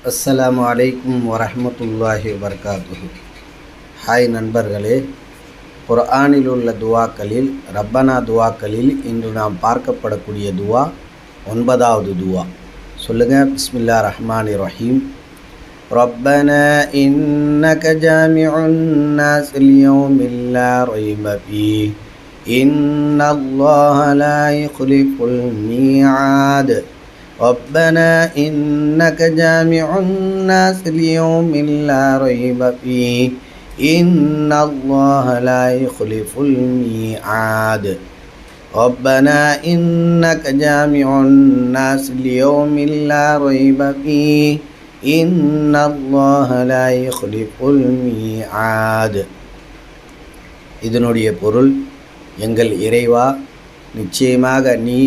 அஸ்ஸலாமு அலைக்கும் வரஹ்மத்துல்லாஹி வபரகாத்துஹு. ஹாய் நண்பர்களே, குர்ஆனில் உள்ள துவாக்களில் ரப்பனா துவாக்களில் இன்று நாம் பார்க்கப்படக்கூடிய துவா 9வது துவா. சொல்லுங்கள். பிஸ்மில்லாஹிர் ரஹ்மானிர் ரஹீம். ரப்பனா இன்னக ஜாமிஉன் நாஸ் லியௌமில் லா ரைப ஃபீஹி இன்னல்லாஹ லா யுக்லிஃபுல் மீஆத். ربنا إنك جامع الناس ليوم لا ريب فيه إن الله لا يخلف الميعاد. ربنا إنك جامع الناس ليوم لا ريب فيه إن الله لا يخلف الميعاد. இதனுடைய பொருள், எங்கள் இறைவா, நிச்சயமாக நீ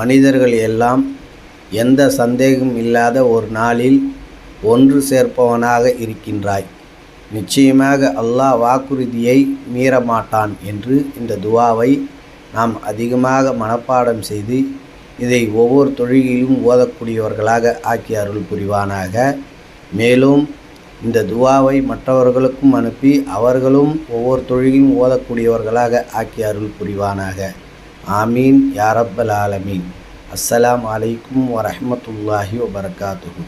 மனிதர்கள் எல்லாம் எந்த சந்தேகம் இல்லாத ஒரு நாளில் ஒன்று சேர்ப்பவனாக இருக்கின்றாய். நிச்சயமாக அல்லாஹ் வாக்குறுதியை மீறமாட்டான் என்று இந்த துவாவை நாம் அதிகமாக மனப்பாடம் செய்து இதை ஒவ்வொரு தொழுகையிலும் ஓதக்கூடியவர்களாக ஆக்கி அருள் புரிவானாக. மேலும் இந்த துவாவை மற்றவர்களுக்கும் அனுப்பி அவர்களும் ஒவ்வொரு தொழுகையும் ஓதக்கூடியவர்களாக ஆக்கி அருள் புரிவானாக. ஆமீன் யா ரப்பல் ஆலமீன். அஸ்ஸலாமு அலைக்கும் வரஹ்மத்துல்லாஹி வபரகாத்துஹு.